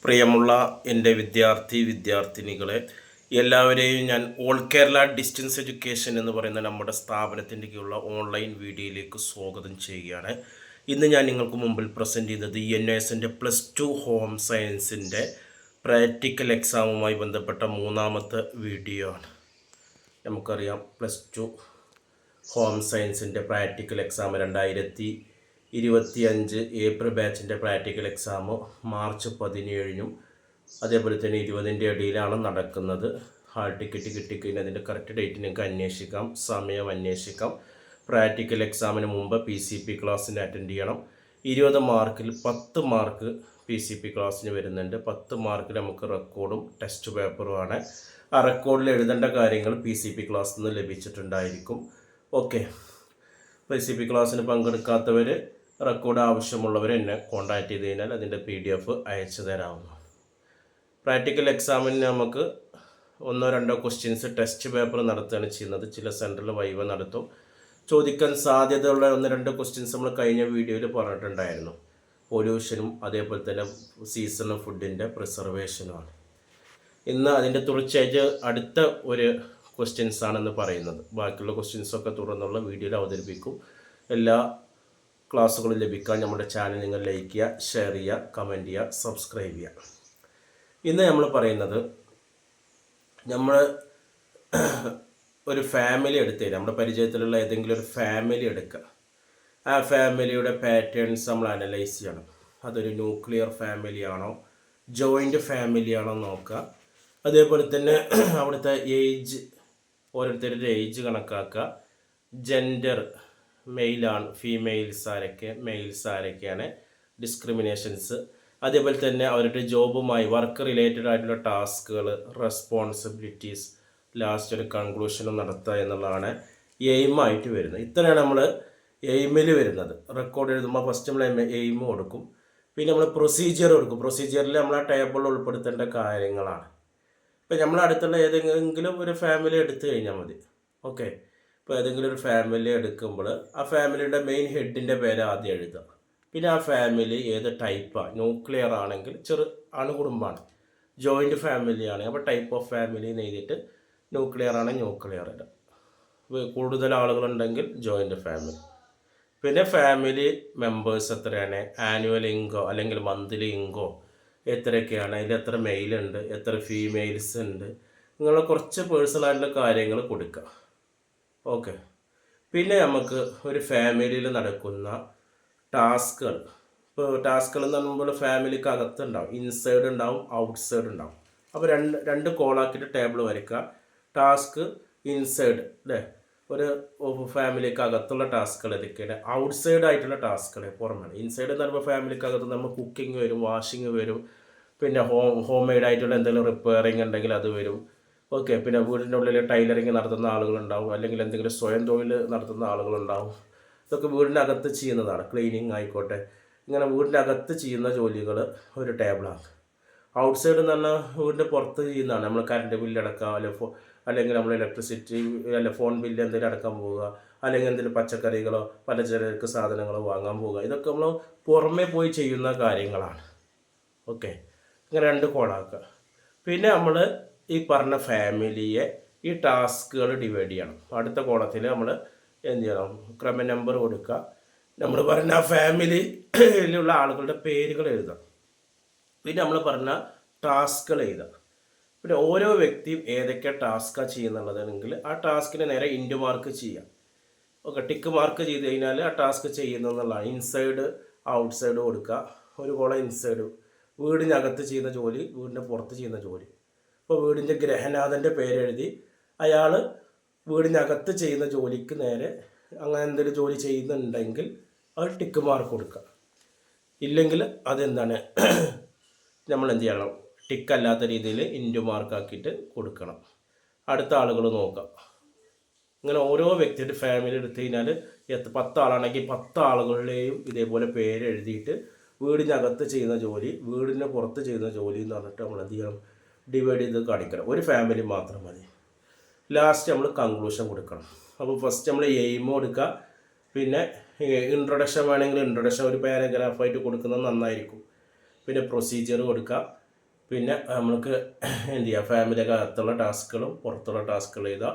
പ്രിയമുള്ള എൻ്റെ വിദ്യാർത്ഥിനികളെ എല്ലാവരെയും ഞാൻ ഓൾ കേരള ഡിസ്റ്റൻസ് എഡ്യൂക്കേഷൻ എന്ന് പറയുന്ന നമ്മുടെ സ്ഥാപനത്തിൻ്റെ കീഴിലുള്ള ഓൺലൈൻ വീഡിയോയിലേക്ക് സ്വാഗതം ചെയ്യുകയാണ്. ഇന്ന് ഞാൻ നിങ്ങൾക്ക് മുമ്പിൽ പ്രസൻറ്റ് ചെയ്യുന്നത് NSൻ്റെ +2 ഹോം സയൻസിൻ്റെ പ്രാക്ടിക്കൽ എക്സാമുമായി ബന്ധപ്പെട്ട മൂന്നാമത്തെ വീഡിയോ ആണ്. നമുക്കറിയാം +2 ഹോം സയൻസിൻ്റെ പ്രാക്ടിക്കൽ എക്സാം 2025 ഏപ്രിൽ ബാച്ചിൻ്റെ പ്രാക്ടിക്കൽ എക്സാം മാർച്ച് 17-നും അതേപോലെ തന്നെ 20-ൻ്റെ ഇടയിലാണ് നടക്കുന്നത്. ഹാൾ ടിക്കറ്റ് കിട്ടിക്കഴിഞ്ഞാൽ അതിൻ്റെ കറക്റ്റ് ഡേറ്റ് നിങ്ങൾക്ക് അന്വേഷിക്കാം, സമയം അന്വേഷിക്കാം. പ്രാക്ടിക്കൽ എക്സാമിന് മുമ്പ് PCP ക്ലാസ്സിന് അറ്റൻഡ് ചെയ്യണം. 20 മാർക്കിൽ 10 മാർക്ക് PCP ക്ലാസ്സിന് വരുന്നുണ്ട്. 10 മാർക്കിൽ നമുക്ക് റെക്കോർഡും ടെസ്റ്റ് പേപ്പറുമാണ്. ആ റെക്കോർഡിൽ എഴുതേണ്ട കാര്യങ്ങൾ PCP ക്ലാസ്സിൽ നിന്ന് ലഭിച്ചിട്ടുണ്ടായിരിക്കും. ഓക്കെ, PCP ക്ലാസ്സിന് പങ്കെടുക്കാത്തവർ റെക്കോർഡ് ആവശ്യമുള്ളവർ എന്നെ കോൺടാക്റ്റ് ചെയ്ത് കഴിഞ്ഞാൽ അതിൻ്റെ PDF അയച്ചു തരാവുന്നതാണ്. പ്രാക്ടിക്കൽ എക്സാമിന് നമുക്ക് 1-2 ക്വസ്റ്റ്യൻസ് ടെസ്റ്റ് പേപ്പർ നടത്തുകയാണ് ചെയ്യുന്നത്. ചില സെൻറ്ററിൽ വൈവ നടത്തും. ചോദിക്കാൻ സാധ്യതയുള്ള 1-2 ക്വസ്റ്റ്യൻസ് നമ്മൾ കഴിഞ്ഞ വീഡിയോയിൽ പറഞ്ഞിട്ടുണ്ടായിരുന്നു. പൊല്യൂഷനും അതേപോലെ തന്നെ സീസണൽ ഫുഡിൻ്റെ പ്രിസർവേഷനുമാണ്. ഇന്ന് അതിൻ്റെ തുടർച്ചയായിട്ട് അടുത്ത ഒരു ക്വസ്റ്റ്യൻസ് ആണെന്ന് പറയുന്നത്. ബാക്കിയുള്ള ക്വസ്റ്റ്യൻസൊക്കെ തുടർന്നുള്ള വീഡിയോയിൽ അവതരിപ്പിക്കും. എല്ലാ ക്ലാസ്സുകളും ലഭിക്കാൻ നമ്മുടെ ചാനൽ നിങ്ങൾ ലൈക്ക് ചെയ്യുക, ഷെയർ ചെയ്യുക, കമൻറ്റ് ചെയ്യുക, സബ്സ്ക്രൈബ് ചെയ്യുക. ഇന്ന് നമ്മൾ പറയുന്നത് നമ്മൾ ഒരു ഫാമിലി എടുത്ത് തരാം. നമ്മുടെ പരിചയത്തിലുള്ള ഏതെങ്കിലും ഒരു ഫാമിലി എടുക്കുക. ആ ഫാമിലിയുടെ പാറ്റേൺസ് നമ്മൾ അനലൈസ് ചെയ്യണം. അതൊരു ന്യൂക്ലിയർ ഫാമിലി ആണോ ജോയിൻ്റ് ഫാമിലി ആണോ നോക്കുക. അതേപോലെ തന്നെ അവിടുത്തെ ഏജ്, ഓരോരുത്തരുടെ ഏജ് കണക്കാക്കുക. ജെൻഡർ, മെയിലാണ് ഫീമെയിൽസ് ആരൊക്കെ, മെയിൽസ് ആരൊക്കെയാണ്, ഡിസ്ക്രിമിനേഷൻസ്. അതേപോലെ തന്നെ അവരുടെ ജോബുമായി വർക്ക് റിലേറ്റഡ് ആയിട്ടുള്ള ടാസ്കുകൾ, റെസ്പോൺസിബിലിറ്റീസ്, ലാസ്റ്റ് ഒരു കൺക്ലൂഷനും നടത്തുക എന്നുള്ളതാണ് എയിമായിട്ട് വരുന്നത്. ഇത്രയാണ് നമ്മൾ എയിമിൽ വരുന്നത്. റെക്കോർഡ് എഴുതുമ്പോൾ ഫസ്റ്റ് നമ്മൾ എയിം കൊടുക്കും, പിന്നെ നമ്മൾ പ്രൊസീജിയർ കൊടുക്കും. പ്രൊസീജിയറിൽ നമ്മൾ ആ ടേബിളിൽ ഉൾപ്പെടുത്തേണ്ട കാര്യങ്ങളാണ്. ഇപ്പോൾ നമ്മൾ അടുത്തുള്ള ഏതെങ്കിലും ഒരു ഫാമിലി എടുത്തു കഴിഞ്ഞാൽ മതി. ഓക്കെ, ഇപ്പോൾ ഏതെങ്കിലും ഒരു ഫാമിലി എടുക്കുമ്പോൾ ആ ഫാമിലിയുടെ മെയിൻ ഹെഡിൻ്റെ പേര് ആദ്യം എഴുതുക. പിന്നെ ആ ഫാമിലി ഏത് ടൈപ്പാണ്. ന്യൂക്ലിയർ ആണെങ്കിൽ അണുകുടുംബമാണ്. ജോയിൻറ്റ് ഫാമിലി ആണെങ്കിൽ അപ്പോൾ ടൈപ്പ് ഓഫ് ഫാമിലി എന്ന് എഴുതിയിട്ട് ന്യൂക്ലിയർ ആണ് ന്യൂക്ലിയർ ഇടുക. കൂടുതൽ ആളുകളുണ്ടെങ്കിൽ ജോയിൻറ്റ് ഫാമിലി. പിന്നെ ഫാമിലി മെമ്പേഴ്സ് എത്രയാണ്, ആനുവൽ ഇൻകോ അല്ലെങ്കിൽ മന്ത്ലി ഇൻകോ എത്രയൊക്കെയാണ്, അതിൽ എത്ര മെയിലുണ്ട്, എത്ര ഫീമെയിൽസ് ഉണ്ട്, ഇങ്ങനെയുള്ള കുറച്ച് പേഴ്സണലായിട്ടുള്ള കാര്യങ്ങൾ കൊടുക്കുക. ഓക്കെ, പിന്നെ നമുക്ക് ഒരു ഫാമിലിയിൽ നടക്കുന്ന ടാസ്കുകൾ. ഇപ്പോൾ ടാസ്കുകൾ എന്ന് പറയുമ്പോൾ ഫാമിലിക്ക് അകത്തുണ്ടാവും, ഇൻസൈഡ് ഉണ്ടാവും, ഔട്ട്സൈഡ് ഉണ്ടാവും. അപ്പോൾ രണ്ട് കോളാക്കിയിട്ട് ടേബിൾ വരയ്ക്കുക. ടാസ്ക് ഇൻസൈഡ് അല്ലേ, ഒരു ഫാമിലിക്ക് അകത്തുള്ള ടാസ്കുകൾ ഏതൊക്കെയാണ്, ഔട്ട്സൈഡ് ആയിട്ടുള്ള ടാസ്കുകൾ പുറമാണ്. ഇൻസൈഡ് എന്ന് പറയുമ്പോൾ ഫാമിലിക്ക് അകത്ത് നമ്മൾ കുക്കിംഗ് വരും, വാഷിംഗ് വരും, പിന്നെ ഹോം മെയ്ഡ് ആയിട്ടുള്ള എന്തെങ്കിലും റിപ്പയറിങ് ഉണ്ടെങ്കിൽ അത് വരും. ഓക്കെ, പിന്നെ വീടിൻ്റെ ഉള്ളിൽ ടൈലറിങ് നടത്തുന്ന ആളുകളുണ്ടാവും, അല്ലെങ്കിൽ എന്തെങ്കിലും സ്വയം തൊഴിൽ നടത്തുന്ന ആളുകളുണ്ടാവും. ഇതൊക്കെ വീടിൻ്റെ അകത്ത് ചെയ്യുന്നതാണ്. ക്ലീനിങ് ആയിക്കോട്ടെ, ഇങ്ങനെ വീടിൻ്റെ അകത്ത് ചെയ്യുന്ന ജോലികൾ ഒരു ടേബിളാണ്. ഔട്ട്സൈഡ് എന്ന് പറഞ്ഞാൽ വീടിൻ്റെ പുറത്ത് ചെയ്യുന്നതാണ്. നമ്മൾ കറണ്ട് ബില്ല് അടക്കാം, അല്ലെങ്കിൽ നമ്മൾ ഇലക്ട്രിസിറ്റി ഫോൺ ബില്ല് എന്തെങ്കിലും അടക്കാൻ പോവുക, അല്ലെങ്കിൽ എന്തെങ്കിലും പച്ചക്കറികളോ പലചരക്ക് സാധനങ്ങളോ വാങ്ങാൻ പോവുക. ഇതൊക്കെ നമ്മൾ പുറമേ പോയി ചെയ്യുന്ന കാര്യങ്ങളാണ്. ഓക്കെ, ഇങ്ങനെ 2 കോളാക്കുക. പിന്നെ നമ്മൾ ഈ പറഞ്ഞ ഫാമിലിയെ ഈ ടാസ്കുകൾ ഡിവൈഡ് ചെയ്യണം. അടുത്ത കോളത്തിൽ നമ്മൾ എന്ത് ചെയ്യണം, ക്രമ നമ്പർ കൊടുക്കുക. നമ്മൾ പറഞ്ഞ ഫാമിലിയിലുള്ള ആളുകളുടെ പേരുകൾ എഴുതാം. പിന്നെ നമ്മൾ പറഞ്ഞ ടാസ്കുകൾ എഴുതാം. പിന്നെ ഓരോ വ്യക്തിയും ഏതൊക്കെ ടാസ്ക്കാണ് ചെയ്യുന്നുള്ളതാണെങ്കിൽ ആ ടാസ്കിന് നേരെ ഇൻറ്റു മാർക്ക് ചെയ്യാം. ഓക്കെ, ടിക്ക് മാർക്ക് ചെയ്ത് കഴിഞ്ഞാൽ ആ ടാസ്ക് ചെയ്യുന്നതെന്നുള്ളതാണ്. ഇൻസൈഡ് ഔട്ട്സൈഡ് കൊടുക്കുക. ഒരു കോളം ഇൻസൈഡ്, വീടിനകത്ത് ചെയ്യുന്ന ജോലി, വീടിൻ്റെ പുറത്ത് ചെയ്യുന്ന ജോലി. ഇപ്പോൾ വീടിൻ്റെ ഗ്രഹനാഥൻ്റെ പേരെഴുതി അയാൾ വീടിനകത്ത് ചെയ്യുന്ന ജോലിക്ക് നേരെ അങ്ങനെ എന്തെങ്കിലും ജോലി ചെയ്യുന്നുണ്ടെങ്കിൽ അത് ടിക്ക് മാർക്ക് കൊടുക്കുക. ഇല്ലെങ്കിൽ അതെന്താണ് നമ്മൾ എന്ത് ചെയ്യണം, ടിക്കല്ലാത്ത രീതിയിൽ ഇൻറ്റു മാർക്കാക്കിയിട്ട് കൊടുക്കണം. അടുത്ത ആളുകൾ നോക്കാം. ഇങ്ങനെ ഓരോ വ്യക്തിയുടെ ഫാമിലി എടുത്തു കഴിഞ്ഞാൽ 10 ആളാണെങ്കിൽ 10 ആളുകളുടെയും ഇതേപോലെ പേര് എഴുതിയിട്ട് വീടിനകത്ത് ചെയ്യുന്ന ജോലി, വീടിന് പുറത്ത് ചെയ്യുന്ന ജോലി എന്ന് പറഞ്ഞിട്ട് നമ്മൾ എന്ത് ചെയ്യണം, ഡിവൈഡ് ചെയ്ത് കാണിക്കണം. ഒരു ഫാമിലി മാത്രം മതി. ലാസ്റ്റ് നമ്മൾ കൺക്ലൂഷൻ കൊടുക്കണം. അപ്പോൾ ഫസ്റ്റ് നമ്മൾ എയിം കൊടുക്കുക. പിന്നെ ഇൻട്രൊഡക്ഷൻ വേണമെങ്കിൽ ഇൻട്രൊഡക്ഷൻ ഒരു പാരഗ്രാഫായിട്ട് കൊടുക്കുന്നത് നന്നായിരിക്കും. പിന്നെ പ്രൊസീജിയർ കൊടുക്കുക. പിന്നെ നമുക്ക് എന്ത് ചെയ്യുക, ഫാമിലിയൊക്കെ അകത്തുള്ള ടാസ്കുകളും പുറത്തുള്ള ടാസ്കുകൾ എഴുതുക.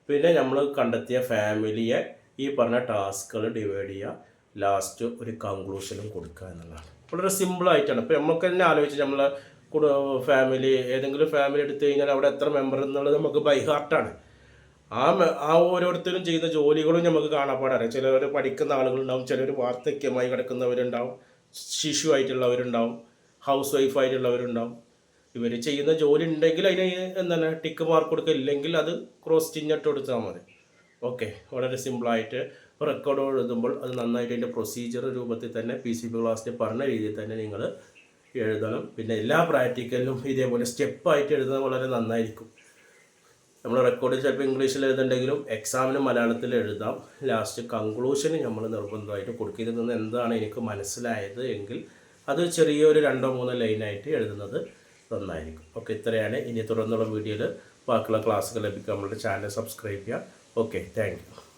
പിന്നെ നമ്മൾ കണ്ടെത്തിയ ഫാമിലിയെ ഈ പറഞ്ഞ ടാസ്കുകൾ ഡിവൈഡ് ചെയ്യുക, ലാസ്റ്റ് ഒരു കൺക്ലൂഷനും കൊടുക്കുക എന്നുള്ളതാണ്. വളരെ സിമ്പിളായിട്ടാണ്. ഇപ്പോൾ നമുക്ക് തന്നെ ആലോചിച്ച് നമ്മൾ ഫാമിലി ഏതെങ്കിലും ഫാമിലി എടുത്തു കഴിഞ്ഞാൽ അവിടെ എത്ര മെമ്പർ എന്നുള്ളത് നമുക്ക് ബൈ ഹാർട്ടാണ്. ആ ഓരോരുത്തരും ചെയ്ത ജോലികളും നമുക്ക് കാണാപ്പാടറിയാം. ചിലവർ പഠിക്കുന്ന ആളുകളുണ്ടാവും, ചിലർ വാർദ്ധക്യമായി കിടക്കുന്നവരുണ്ടാവും, ശിശുവായിട്ടുള്ളവരുണ്ടാവും, ഹൗസ് വൈഫായിട്ടുള്ളവരുണ്ടാവും. ഇവർ ചെയ്യുന്ന ജോലി ഉണ്ടെങ്കിൽ അതിന് എന്താണ് ടിക്ക് മാർക്ക് കൊടുക്കുക, ഇല്ലെങ്കിൽ അത് ക്രോസ് ചിഹ്നിട്ട് കൊടുത്താൽ മതി. ഓക്കെ, വളരെ സിമ്പിളായിട്ട് റെക്കോർഡ് എഴുതുമ്പോൾ അത് നന്നായിട്ട് അതിൻ്റെ പ്രൊസീജിയർ രൂപത്തിൽ തന്നെ PCB ക്ലാസ്സിൽ പറഞ്ഞ രീതിയിൽ തന്നെ നിങ്ങൾ എഴുതണം. പിന്നെ എല്ലാ പ്രാക്ടിക്കലിലും ഇതേപോലെ സ്റ്റെപ്പായിട്ട് എഴുതുന്നത് വളരെ നന്നായിരിക്കും. നമ്മൾ റെക്കോർഡ് ചിലപ്പോൾ ഇംഗ്ലീഷിൽ എഴുതുന്നുണ്ടെങ്കിലും എക്സാമിന് മലയാളത്തിൽ എഴുതാം. ലാസ്റ്റ് കൺക്ലൂഷന് നമ്മൾ നിർബന്ധമായിട്ട് കൊടുക്കുക. ഇതിൽ നിന്ന് എന്താണ് എനിക്ക് മനസ്സിലായത് എങ്കിൽ അത് ചെറിയൊരു 2-3 ലൈനായിട്ട് എഴുതുന്നത് നന്നായിരിക്കും. ഓക്കെ, ഇത്രയാണ്. ഇനി തുടർന്നുള്ള വീഡിയോയിൽ ബാക്കിയുള്ള ക്ലാസ്സുകൾ ലഭിക്കാൻ നമ്മുടെ ചാനൽ സബ്സ്ക്രൈബ് ചെയ്യുക. Okay, thank you.